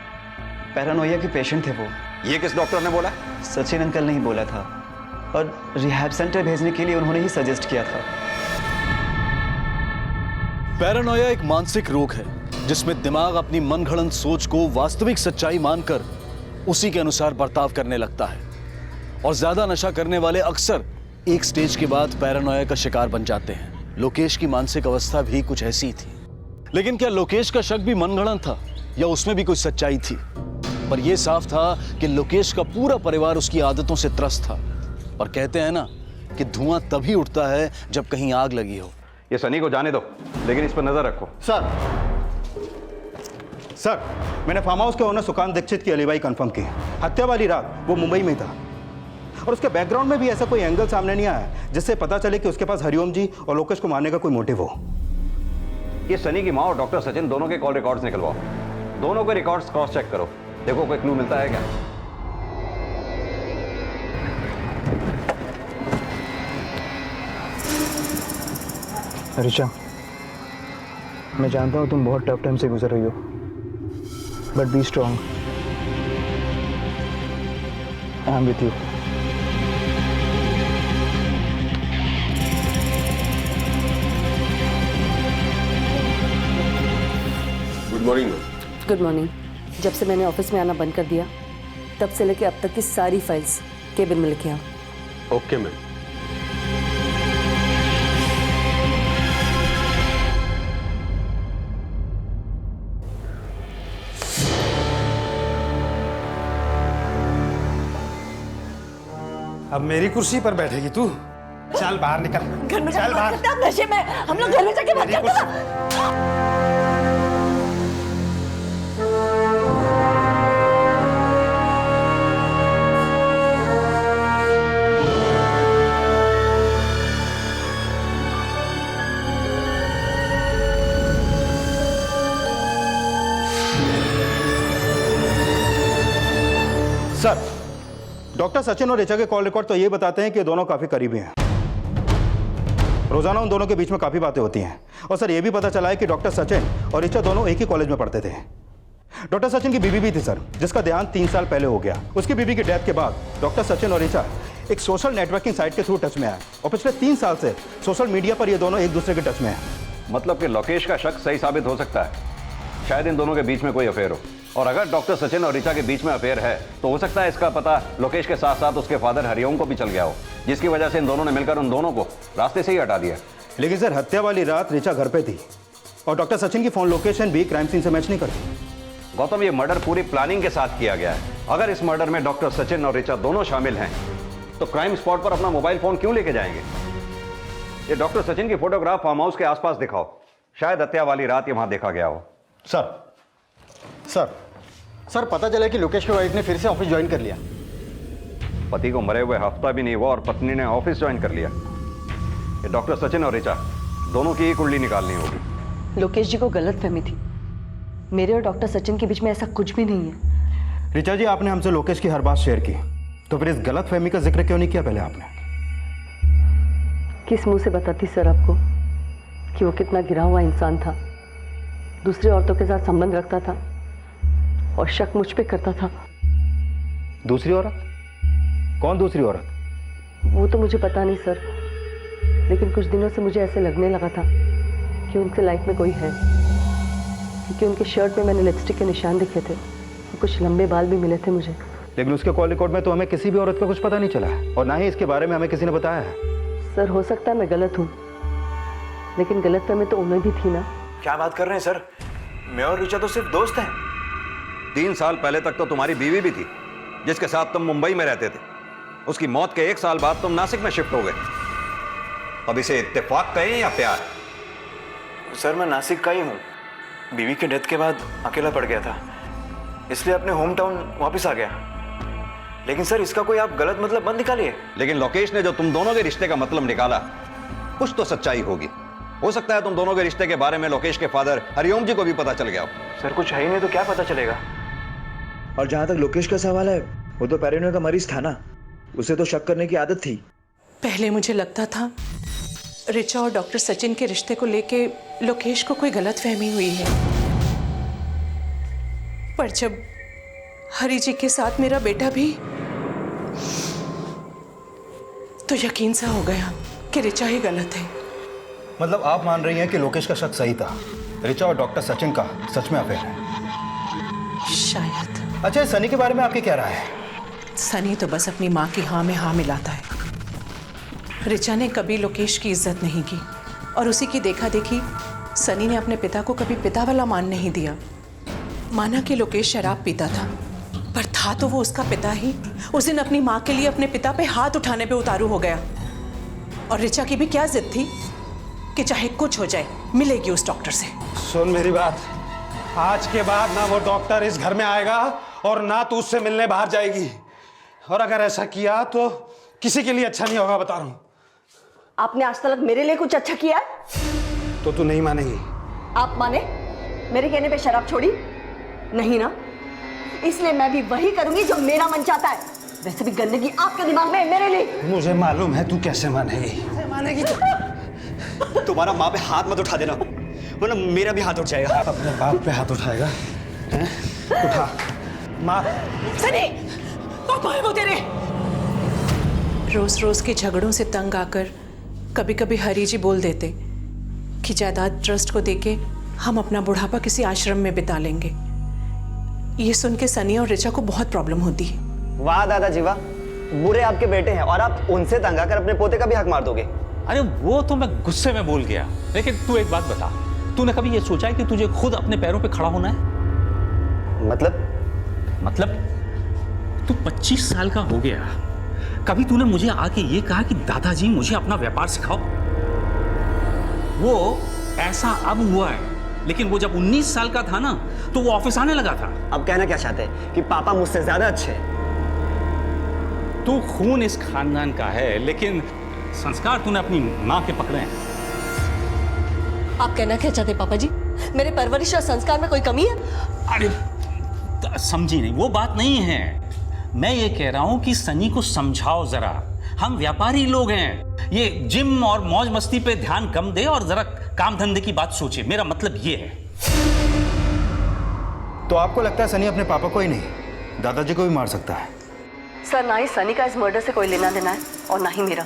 पैरानोया के पेशेंट थे वो। ये किस डॉक्टर ने बोला? सचिन अंकल ने ही बोला था, और रिहैब सेंटर भेजने के लिए उन्होंने ही सजेस्ट किया था। पैरानोया एक मानसिक रोग है जिसमें दिमाग अपनी मनगढ़ंत सोच को वास्तविक सच्चाई मानकर उसी के अनुसार बर्ताव करने लगता है, और ज्यादा नशा करने वाले अक्सर एक स्टेज के बाद पैरानोया का शिकार बन जाते हैं। लोकेश की मानसिक अवस्था भी कुछ ऐसी थी। लेकिन क्या लोकेश का शक भी मनगढ़ंत था या उसमें भी कोई सच्चाई थी? पर यह साफ था कि लोकेश का पूरा परिवार उसकी आदतों से त्रस्त था। और कहते हैं ना कि धुआं तभी उठता है जब कहीं आग लगी हो। ये सनी को जाने दो, लेकिन इस पर नजर रखो। सर, मैंने फार्म हाउस के ओनर सुकांत दीक्षित की अलीबाई कंफर्म की। हत्या वाली रात वो मुंबई में था, और उसके बैकग्राउंड में भी ऐसा कोई एंगल सामने नहीं आया जिससे पता चले कि उसके पास हरिओम जी और लोकेश को मारने का कोई मोटिव हो। ये सनी की माँ और डॉक्टर सचिन दोनों के कॉल रिकॉर्ड्स निकलवाओ। दोनों के रिकॉर्ड्स क्रॉस चेक करो, देखो कोई क्लू मिलता है क्या। ऋचा, मैं जानता हूँ तुम बहुत टफ टाइम से गुजर रही हो, but B strong. I am with you. Good morning. Good morning. जब से मैंने ऑफिस में आना बंद कर दिया तब से लेके अब तक की सारी फाइल्स केबिन में लिखे आओ। Okay ma'am. अब मेरी कुर्सी पर बैठेगी तू? चल बाहर निकल। घर में चल बाहर। नशे में हम लोग घर में जाके बात करते हैं। सर, डॉक्टर सचिन और ऋचा के कॉल रिकॉर्ड तो ये बताते हैं कि दोनों काफी करीबी हैं। रोजाना उन दोनों के बीच में काफी बातें होती हैं। और सर, ये भी पता चला है कि डॉक्टर सचिन और ऋचा दोनों एक ही कॉलेज में पढ़ते थे। डॉक्टर सचिन की बीवी भी थी सर, जिसका देहांत 3 साल पहले हो गया। उसकी बीवी की डेथ के बाद डॉक्टर सचिन और ऋचा एक सोशल नेटवर्किंग साइट के थ्रू टच में आए और पिछले 3 साल से सोशल मीडिया पर ये दोनों एक दूसरे के टच में हैं। मतलब कि लोकेश का शक सही साबित हो सकता है, शायद इन दोनों के बीच में कोई अफेयर हो। और अगर डॉक्टर सचिन और ऋचा के बीच में अफेयर है तो हो सकता है इसका पता लोकेश के साथ साथ उसके फादर हरिओम को भी चल गया हो, जिसकी वजह से इन दोनों ने मिलकर उन दोनों को रास्ते से ही हटा दिया। लेकिन सर, हत्या वाली रात ऋचा घर पे थी और डॉक्टर सचिन की फोन लोकेशन भी क्राइम सीन से मैच नहीं करती। गौतम, ये मर्डर पूरी प्लानिंग के साथ किया गया है। अगर इस मर्डर में डॉक्टर सचिन और ऋचा दोनों शामिल हैं तो क्राइम स्पॉट पर अपना मोबाइल फोन क्यों लेके जाएंगे? ये डॉक्टर सचिन की फोटोग्राफ फार्म हाउस के आसपास दिखाओ, शायद हत्या वाली रात ये वहां देखा गया हो। सर पता चला कि लोकेश की वाइफ ने फिर से ऑफिस ज्वाइन कर लिया। पति को मरे हुए हफ्ता भी नहीं हुआ और पत्नी ने ऑफिस ज्वाइन कर लिया। ये डॉक्टर सचिन और ऋचा दोनों की ही कुंडली निकालनी होगी। लोकेश जी को गलत फहमी थी। मेरे और डॉक्टर सचिन के बीच में ऐसा कुछ भी नहीं है। ऋचा जी, आपने हमसे लोकेश की हर बात शेयर की, तो फिर इस गलत फहमी का जिक्र क्यों नहीं किया पहले आपने? किस मुंह से बताती सर आपको कि वो कितना गिरा हुआ इंसान था, दूसरी औरतों के साथ संबंध रखता था और शक मुझ पे करता था। दूसरी औरत? कौन दूसरी औरत? वो तो मुझे पता नहीं सर, लेकिन कुछ दिनों से मुझे ऐसे लगने लगा था कि उनके लाइफ में कोई है, क्योंकि उनके शर्ट में मैंने लिपस्टिक के निशान दिखे थे और कुछ लंबे बाल भी मिले थे मुझे। लेकिन उसके कॉल रिकॉर्ड में तो हमें किसी भी औरत का कुछ पता नहीं चला है और ना ही इसके बारे में हमें किसी ने बताया है। सर हो सकता है मैं गलत हूँ, लेकिन गलतफहमी तो उन्हें भी थी ना। क्या बात कर रहे हैं सर? मैं और ऋचा तो सिर्फ दोस्त हैं। 3 साल पहले तक तो तुम्हारी बीवी भी थी, जिसके साथ तुम मुंबई में रहते थे। उसकी मौत के 1 साल बाद तुम नासिक में शिफ्ट हो गए। अब इसे इत्तेफाक कहें या प्यार? सर मैं नासिक का ही हूँ। बीवी के डेथ के बाद अकेला पड़ गया था, इसलिए अपने होम टाउन वापस आ गया। लेकिन सर इसका कोई आप गलत मतलब मत निकालिए। लेकिन लोकेश ने जो तुम दोनों के रिश्ते का मतलब निकाला, कुछ तो सच्चाई होगी। हो सकता है तुम दोनों के रिश्ते के बारे में लोकेश के फादर हरिओम जी को भी पता चल गया हो। सर कुछ है ही नहीं तो क्या पता चलेगा? और जहां तक लोकेश का सवाल है, वो तो पैरानोइया का मरीज था ना, उसे तो शक करने की आदत थी। पहले मुझे लगता था ऋचा और डॉक्टर सचिन के रिश्ते को लेके लोकेश को कोई गलतफहमी हुई है, पर जब हरी जी के साथ मेरा बेटा भी, तो यकीन सा हो गया कि ऋचा ही गलत है। मतलब आप मान रही हैं कि लोकेश का शक सही था, ऋचा और डॉक्टर सचिन का सच में अफेयर है? शायद। अच्छा, सनी के बारे में आपकी क्या राय है? सनी तो बस अपनी माँ की हाँ में हाँ मिलाता है। ऋचा ने कभी लोकेश की इज्जत नहीं की और उसी की देखा देखी सनी ने अपने पिता को कभी पिता वाला मान नहीं दिया। माना कि लोकेश शराब पीता था, पर था तो वो उसका पिता ही। उस दिन अपनी माँ के लिए अपने पिता पे हाथ उठाने पे उतारू हो गया। और ऋचा की भी क्या जिद थी कि चाहे कुछ हो जाए मिलेगी उस डॉक्टर से। सुन मेरी बात, आज के बाद ना वो डॉक्टर इस घर में आएगा और ना तू उससे मिलने बाहर जाएगी। और अगर ऐसा किया तो किसी के लिए अच्छा नहीं होगा, बता रहा हूं। आपने आज तक मेरे लिए कुछ अच्छा किया है? तो तू नहीं मानेगी। आप माने? मेरे कहने पे शराब छोड़ी? नहीं ना, इसलिए मैं भी वही करूंगी जो मेरा मन चाहता है। वैसे भी गंदगी आपके दिमाग में है मेरे लिए। मुझे मालूम है तू कैसे मानेगी। मानेगी तुम्हारा माँ पे हाथ मत उठा देना, वरना मेरा भी हाथ उठ जाएगा। अपने बाप पे हाथ उठाएगा? उठा मार। सनी, पापा है वो तेरे। रोज रोज के झगड़ों से तंग आकर कभी कभी हरी जी बोल देते कि जायदाद ट्रस्ट को देके हम अपना बुढ़ापा किसी आश्रम में बिता लेंगे। ये सुन के सनी और ऋचा को बहुत प्रॉब्लम होती है। वाह दादाजी वाह, बुरे आपके बेटे हैं और आप उनसे तंग आकर अपने पोते का भी हक मार दोगे। अरे वो तो मैं गुस्से में बोल गया, लेकिन तू एक बात बता, तूने कभी ये सोचा है कि तुझे खुद अपने पैरों पे खड़ा होना है? मतलब तू 25 साल का हो गया, कभी तूने मुझे आके ये कहा कि दादाजी मुझे अपना व्यापार सिखाओ? वो ऐसा अब हुआ है, लेकिन वो जब 19 साल का था ना तो वो ऑफिस आने लगा था। अब कहना क्या चाहते हैं कि पापा मुझसे ज्यादा अच्छे हैं? तू खून इस खानदान का है, लेकिन संस्कार तूने अपनी माँ के पकड़े हैं। आप कहना क्या चाहते पापा जी? मेरे परवरिश और संस्कार में कोई कमी है? अरे समझी नहीं, वो बात नहीं है। मैं ये कह रहा हूं कि सनी को समझाओ जरा, हम व्यापारी लोग हैं। ये जिम और मौज मस्ती पे ध्यान कम दे और जरा काम धंधे की बात सोचे। मेरा मतलब ये है। तो आपको लगता है सनी अपने पापा को ही नहीं दादाजी को भी मार सकता है? सर ना ही सनी का इस मर्डर से कोई लेना देना है और ना ही मेरा।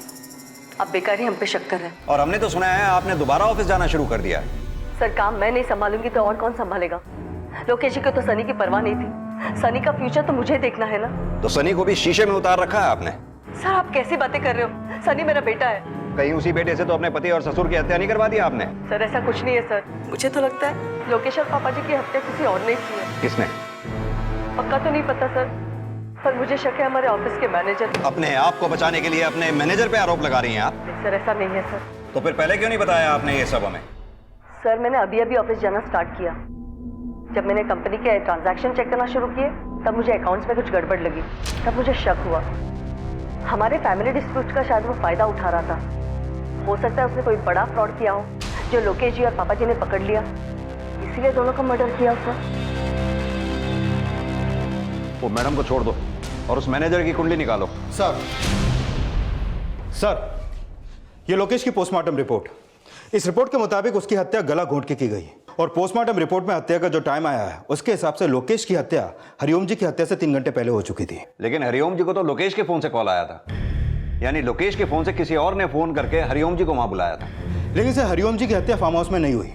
अब बेकार ही हम पे शक कर रहे हैं। और हमने तो सुना है आपने दोबारा ऑफिस जाना शुरू कर दिया है। सर काम मैं नहीं संभालूंगी तो और कौन संभालेगा? लोकेश जी को तो सनी की परवाह नहीं थी। सनी का फ्यूचर तो मुझे देखना है ना। तो सनी को भी शीशे में उतार रखा है आपने। सर आप कैसी बातें कर रहे हो? सनी मेरा बेटा है। कहीं उसी बेटे से तो अपने पति और ससुर की हत्या नहीं करवा दी आपने? सर ऐसा कुछ नहीं है सर। मुझे तो लगता है लोकेश और पापा जी की हत्या किसी और ने की है। किसने? पक्का तो नहीं पता सर, पर मुझे शक है हमारे ऑफिस के मैनेजर। अपने आप को बचाने के लिए अपने मैनेजर पे आरोप लगा रही हैं आप? सर ऐसा नहीं है सर। तो फिर पहले क्यों नहीं बताया आपने ये सब हमें? सर मैंने अभी अभी ऑफिस जाना स्टार्ट किया। जब मैंने कंपनी के ट्रांजैक्शन चेक करना शुरू किए तब मुझे अकाउंट्स में कुछ गड़बड़ लगी। तब मुझे शक हुआ हमारे फैमिली डिस्प्यूट का शायद वो फायदा उठा रहा था। हो सकता है उसने कोई बड़ा फ्रॉड किया हो जो लोकेश जी और पापा जी ने पकड़ लिया, इसीलिए दोनों का मर्डर किया उसने। वो मैडम को छोड़ दो और उस मैनेजर की कुंडली निकालो। सर ये लोकेश की पोस्टमार्टम रिपोर्ट। इस रिपोर्ट के मुताबिक उसकी हत्या गला घोंट के की गई और पोस्टमार्टम रिपोर्ट में हत्या का जो टाइम आया है उसके हिसाब से लोकेश की हत्या हरिओम जी की हत्या से 3 घंटे पहले हो चुकी थी। लेकिन हरिओम जी को तो लोकेश के फोन से कॉल आया था, यानी लोकेश के फोन से किसी और ने फोन करके हरिओम जी को वहां बुलाया था। लेकिन सर हरिओम जी की हत्या फार्म हाउस में नहीं हुई,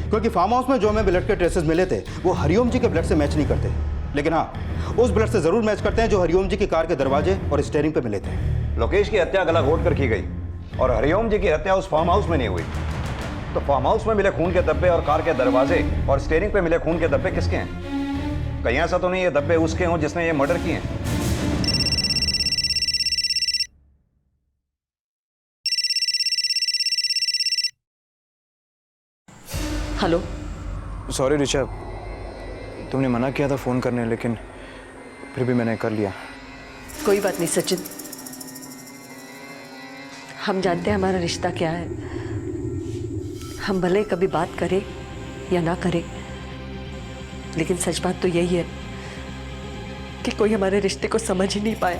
क्योंकि फार्म हाउस में जो हमें ब्लड के ट्रेसेस मिले थे वो हरिओम जी के ब्लड से मैच नहीं करते, लेकिन हाँ उस ब्लड से जरूर मैच करते हैं जो हरिओम जी की कार के दरवाजे और स्टीयरिंग पे मिले थे। लोकेश की हत्या गला घोट कर की गई और हरिओम जी की हत्या उस फार्म हाउस में नहीं हुई। तो फार्म हाउस में मिले खून के धब्बे और कार के दरवाजे और स्टीयरिंग पे मिले खून के धब्बे किसके हैं? कहीं ऐसा तो नहीं ये धब्बे उसके हों जिसने ये मर्डर किए हैं? हेलो। सॉरी ऋचा, तुमने मना किया था फ़ोन करने, लेकिन फिर भी मैंने कर लिया। कोई बात नहीं सचिन, हम जानते हैं हमारा रिश्ता क्या है। हम भले कभी बात करें या ना करें, लेकिन सच बात तो यही है कि कोई हमारे रिश्ते को समझ ही नहीं पाया।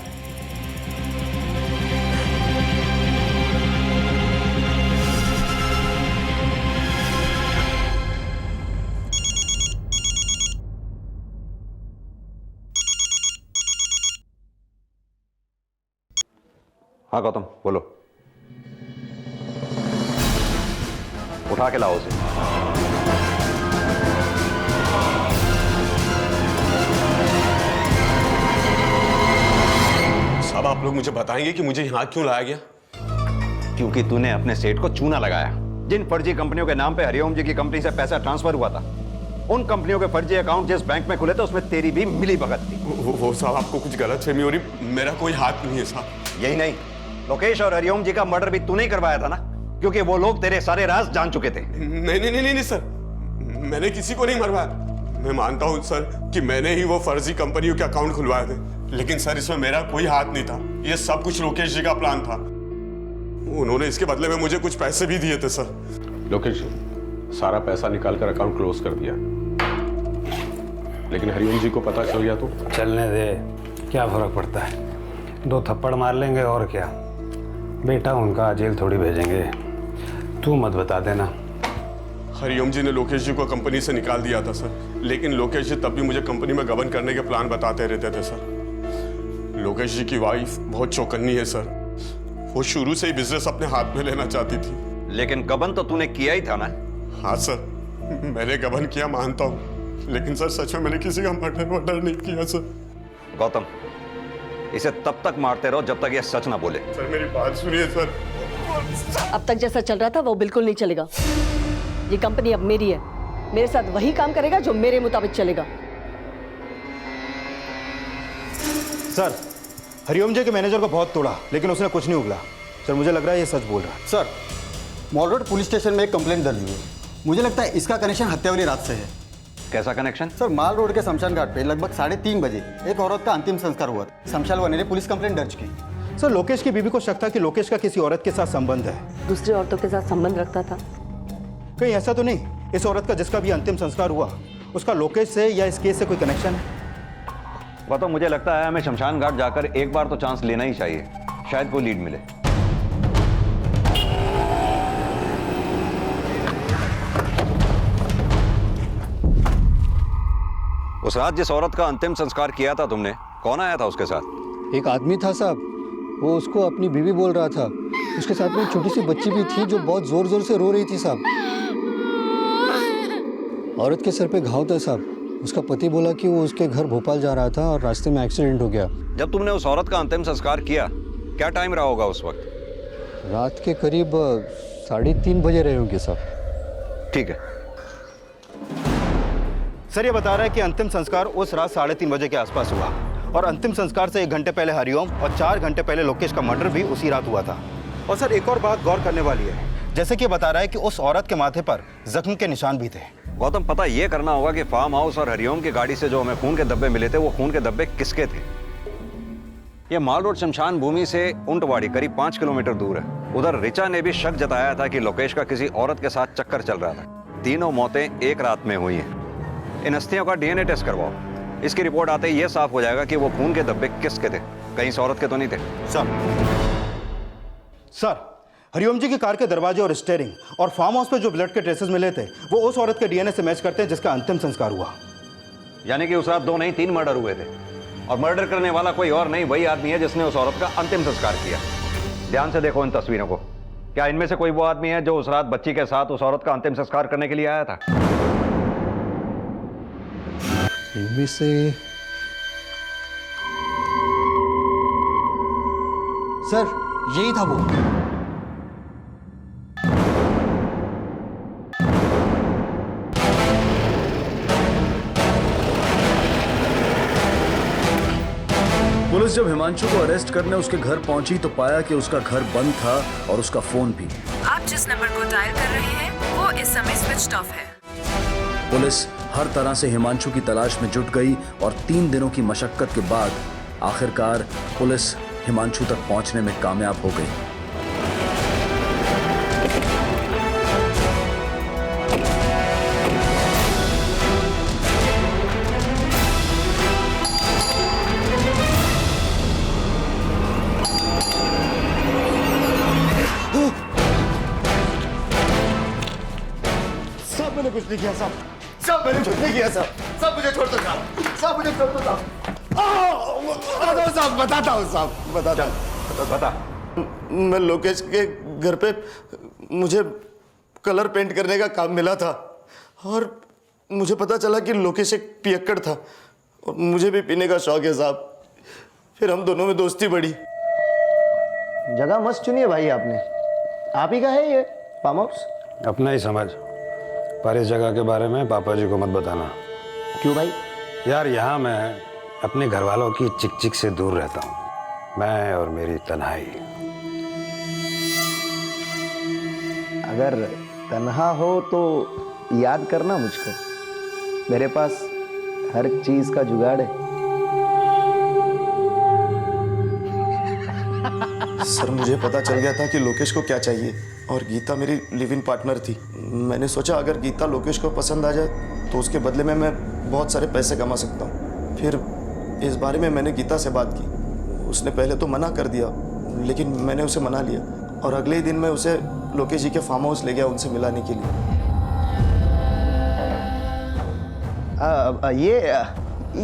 हाँ गौतम बोलो। उठा के लाओ उसे। साहब आप लोग मुझे बताएंगे कि मुझे यहाँ क्यों लाया गया? क्योंकि तूने अपने सेठ को चूना लगाया। जिन फर्जी कंपनियों के नाम पे हरिओम जी की कंपनी से पैसा ट्रांसफर हुआ था, उन कंपनियों के फर्जी अकाउंट जिस बैंक में खुले थे उसमें तेरी भी मिली भगत थी। वो साहब आपको कुछ गलतफहमी हो रही, मेरा कोई हाथ नहीं है साहब। यही नहीं, लोकेश और हरिओम जी का मर्डर भी तूने ही करवाया था ना, क्योंकि वो लोग तेरे सारे राज जान चुके थे। नहीं सर, मैंने किसी को नहीं मरवाया। मैं मानता हूँ सर कि मैंने ही वो फर्जी कंपनियों के अकाउंट खुलवाए थे, लेकिन सर इसमें मेरा कोई हाथ नहीं था। ये सब कुछ लोकेश जी का प्लान था। उन्होंने इसके बदले में मुझे कुछ पैसे भी दिए थे सर। लोकेश जी सारा पैसा निकाल कर अकाउंट क्लोज कर दिया, लेकिन हरिओम जी को पता चल गया तो? चलने दे, क्या फर्क पड़ता है, 2 थप्पड़ मार लेंगे और क्या। बेटा उनका जेल थोड़ी भेजेंगे, तू मत बता देना। हरिओम जी ने लोकेश जी को कंपनी से निकाल दिया था सर, लेकिन लोकेश जी तब भी मुझे कंपनी में गबन करने के प्लान बताते रहते थे सर। लोकेश जी की वाइफ बहुत चौकन्नी है सर, वो शुरू से ही बिजनेस अपने हाथ में लेना चाहती थी। लेकिन गबन तो तूने किया ही था ना? हाँ सर, मैंने गबन किया मानता हूँ, लेकिन सर सच में मैंने किसी का मर्डर नहीं किया सर। गौतम इसे तब तक मारते रहो जब तक ये सच ना बोले। सर मेरी बात सुनिए सर। अब तक जैसा चल रहा था वो बिल्कुल नहीं चलेगा। ये कंपनी अब मेरी है, मेरे साथ वही काम करेगा जो मेरे मुताबिक चलेगा। सर हरिओम जी के मैनेजर को बहुत तोड़ा, लेकिन उसने कुछ नहीं उगला। सर मुझे लग रहा है ये सच बोल रहा है। Sir mall road police station में एक कंप्लेंट दर्ज हुई है। मुझे लगता है इसका कनेक्शन हत्या वाली रात से है। कैसा कनेक्शन? सर माल रोड के शमशान घाट पे लगभग 3:30 बजे एक औरत का अंतिम संस्कार हुआ। शमशान वाले ने पुलिस कंप्लेंट दर्ज की। सर लोकेश की बीवी को शक था कि लोकेश का किसी औरत के साथ संबंध है। दूसरी औरतों के साथ संबंध रखता था? कहीं ऐसा तो नहीं इस औरत का जिसका भी अंतिम संस्कार हुआ उसका लोकेश से या इस केस से कोई कनेक्शन है? वह तो मुझे लगता है हमें शमशान घाट जाकर एक बार तो चांस लेना ही चाहिए, शायद कोई लीड मिले। उस रात जिस औरत का अंतिम संस्कार किया था तुमने, कौन आया था उसके साथ? एक आदमी था साहब, वो उसको अपनी बीवी बोल रहा था। उसके साथ में एक छोटी सी बच्ची भी थी जो बहुत जोर जोर से रो रही थी साहब। औरत के सर पे घाव था साहब। उसका पति बोला कि वो उसके घर भोपाल जा रहा था और रास्ते में एक्सीडेंट हो गया। जब तुमने उस औरत का अंतिम संस्कार किया, क्या टाइम रहा होगा उस वक्त? रात के करीब 3:30 बजे रहे होंगे साहब। ठीक है सर, ये बता रहा है कि अंतिम संस्कार उस रात 3:30 बजे के आसपास हुआ और अंतिम संस्कार से 1 घंटे पहले हरिओम और 4 घंटे पहले लोकेश का मर्डर भी उसी रात हुआ था। और सर, एक और बात गौर करने वाली है, जैसे कि बता रहा है कि उस औरत के माथे पर जख्म के निशान भी थे। गौतम, पता ये करना होगा कि फार्म हाउस और हरिओम की गाड़ी से जो हमें खून के धब्बे मिले थे, वो खून के धब्बे किसके थे? ये माल रोड शमशान भूमि से ऊंटवाड़ी करीब 5 किलोमीटर दूर है। उधर रिचा ने भी शक जताया था कि लोकेश का किसी औरत के साथ चक्कर चल रहा था। तीनों मौतें एक रात में हुई हैं। इन अस्थियों का डीएनए टेस्ट करवाओ। इसकी रिपोर्ट आते ही यह साफ हो जाएगा कि वो खून के धब्बे किसके थे, कहीं इस औरत के तो नहीं थे। सर, हरिओम जी की कार के दरवाजे और स्टीयरिंग और फार्म हाउस पे जो ब्लड के ट्रेसेस मिले थे, वो उस औरत के डीएनए से मैच करते हैं जिसका अंतिम संस्कार हुआ। यानी कि उस रात 2 नहीं 3 मर्डर हुए थे और मर्डर करने वाला कोई और नहीं, वही आदमी है जिसने उस औरत का अंतिम संस्कार किया। ध्यान से देखो इन तस्वीरों को। क्या इनमें से कोई वो आदमी है जो उस रात बच्ची के साथ उस औरत का अंतिम संस्कार करने के लिए आया था? इनमें से सर यही था वो। पुलिस जब हिमांशु को अरेस्ट करने उसके घर पहुंची तो पाया कि उसका घर बंद था और उसका फोन भी। आप जिस नंबर को डायल कर रहे हैं वो इस समय स्विच ऑफ है। पुलिस हर तरह से हिमांशु की तलाश में जुट गई और 3 दिनों की मशक्कत के बाद आखिरकार पुलिस हिमांशु तक पहुंचने में कामयाब हो गई। सब मैंने कुछ नहीं किया साहब, सब मैंने कुछ नहीं किया साहब, सब मुझे छोड़ दो साहब, सब मुझे छोड़ दो साहब। साहब बताता हूँ साहब, बताता हूँ। बता। मैं लोकेश के घर पे मुझे कलर पेंट करने का काम मिला था और मुझे पता चला कि लोकेश एक पियक्कड़ था और मुझे भी पीने का शौक है साहब। फिर हम दोनों में दोस्ती बढ़ी। जगह मस्त चुनी है भाई आपने। आप ही का है ये फार्म हाउस? अपना ही समझ, पर इस जगह के बारे में पापा जी को मत बताना। क्यों भाई? यार, यहाँ मैं अपने घर वालों की चिक-चिक से दूर रहता हूँ, मैं और मेरी तन्हाई। अगर तन्हा हो तो याद करना मुझको, मेरे पास हर चीज का जुगाड़ है। सर, मुझे पता चल गया था कि लोकेश को क्या चाहिए और गीता मेरी लिव इन पार्टनर थी। मैंने सोचा अगर गीता लोकेश को पसंद आ जाए तो उसके बदले में मैं बहुत सारे पैसे कमा सकता हूँ। फिर इस बारे में मैंने गीता से बात की। उसने पहले तो मना कर दिया, लेकिन मैंने उसे मना लिया और अगले ही दिन मैं उसे लोकेश जी के फार्म हाउस ले गया उनसे मिलाने के लिए।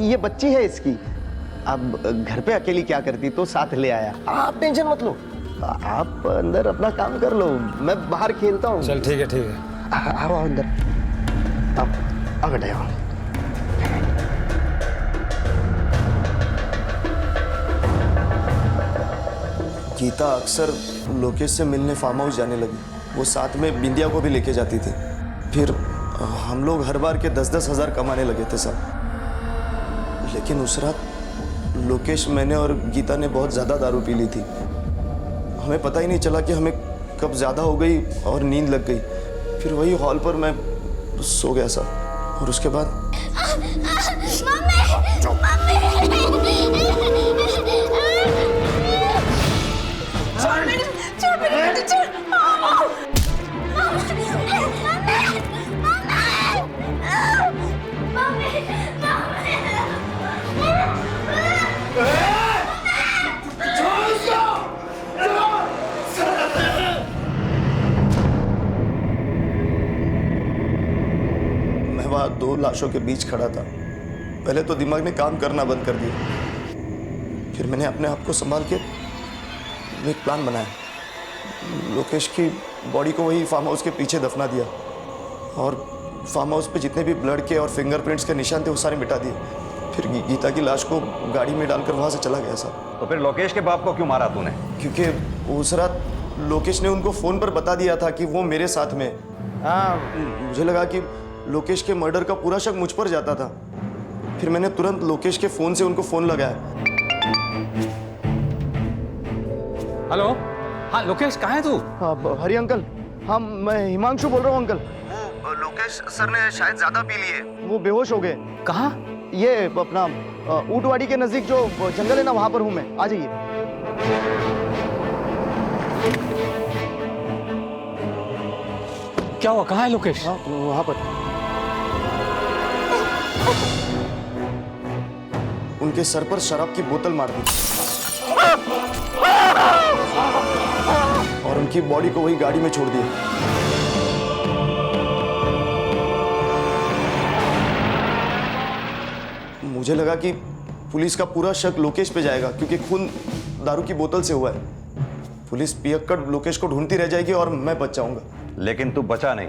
ये बच्ची है इसकी। अब घर पे अकेली क्या करती तो साथ ले आया। आप टेंशन मत लो, आप अंदर अपना काम कर लो, मैं बाहर खेलता हूँ। चल ठीक है, ठीक है। आओ अंदर, आओ बेटा आओ। गीता अक्सर लोकेश से मिलने फार्म हाउस जाने लगी। वो साथ में बिंदिया को भी लेके जाती थी। फिर हम लोग हर बार के 10-10 हज़ार कमाने लगे थे साहब। लेकिन उस रात लोकेश, मैंने और गीता ने बहुत ज़्यादा दारू पी ली थी। हमें पता ही नहीं चला कि हमें कब ज़्यादा हो गई और नींद लग गई। फिर वही हॉल पर मैं सो गया साहब और उसके बाद मैं वहाँ 2 लाशों के बीच खड़ा था। पहले तो दिमाग ने काम करना बंद कर दिया, फिर मैंने अपने आप को संभाल के एक प्लान बनाया। लोकेश की बॉडी को वही फार्म हाउस के पीछे दफना दिया और फार्म हाउस पे जितने भी ब्लड के और फिंगरप्रिंट्स के निशान थे वो सारे मिटा दिए। फिर गीता की लाश को गाड़ी में डालकर वहाँ से चला गया साहब। तो फिर लोकेश के बाप को क्यों मारा तूने? क्योंकि उस रात लोकेश ने उनको फ़ोन पर बता दिया था कि वो मेरे साथ में। हाँ, मुझे लगा कि लोकेश के मर्डर का पूरा शक मुझ पर जाता था। फिर मैंने तुरंत लोकेश के फ़ोन से उनको फ़ोन लगाया। हेलो, हाँ लोकेश, कहाँ है तू? हाँ हरी अंकल, हाँ मैं हिमांशु बोल रहा हूँ अंकल। वो लोकेश सर ने शायद ज़्यादा पी लिए, वो बेहोश हो गए। कहाँ? ये अपना ऊंटवाड़ी के नज़दीक जो जंगल है ना, वहाँ पर हूँ मैं, आ जाइए। क्या हुआ, कहाँ है लोकेश? हाँ वहाँ पर। उनके सर पर शराब की बोतल मार दी और उनकी बॉडी को वही गाड़ी में छोड़ दिया। मुझे लगा कि पुलिस का पूरा शक लोकेश पे जाएगा क्योंकि खून दारू की बोतल से हुआ है। पुलिस पियक्कड़ लोकेश को ढूंढती रह जाएगी और मैं बच जाऊंगा। लेकिन तू बचा नहीं।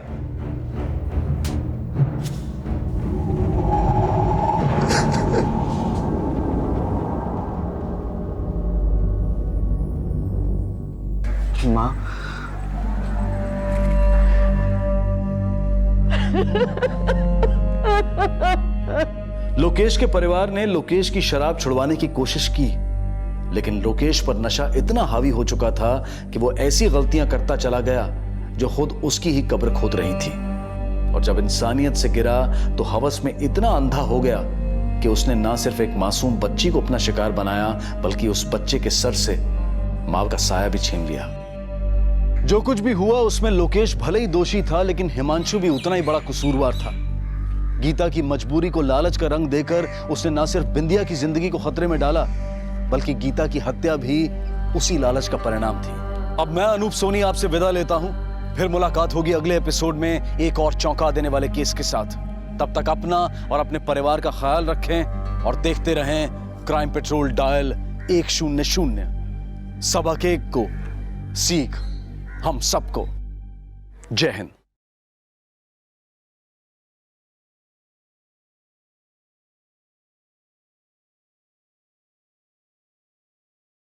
माँ, लोकेश के परिवार ने लोकेश की शराब छुड़वाने की कोशिश की, लेकिन लोकेश पर नशा इतना हावी हो चुका था कि वो ऐसी गलतियां करता चला गया जो खुद उसकी ही कब्र खोद रही थी। और जब इंसानियत से गिरा तो हवस में इतना अंधा हो गया कि उसने ना सिर्फ एक मासूम बच्ची को अपना शिकार बनाया, बल्कि उस बच्चे के सर से मां का साया भी छीन लिया। जो कुछ भी हुआ उसमें लोकेश भले ही दोषी था, लेकिन हिमांशु भी उतना ही बड़ा कसूरवार था। गीता की मजबूरी को लालच का रंग देकर उसने ना सिर्फ बिंदिया की जिंदगी को खतरे में डाला, बल्कि गीता की हत्या भी उसी लालच का परिणाम थी। अब मैं अनूप सोनी आपसे विदा लेता हूं। फिर मुलाकात होगी अगले एपिसोड में एक और चौंका देने वाले केस के साथ। तब तक अपना और अपने परिवार का ख्याल रखें और देखते रहें क्राइम पेट्रोल डायल 100। सबक एक को सीख हम सबको। जय हिंद।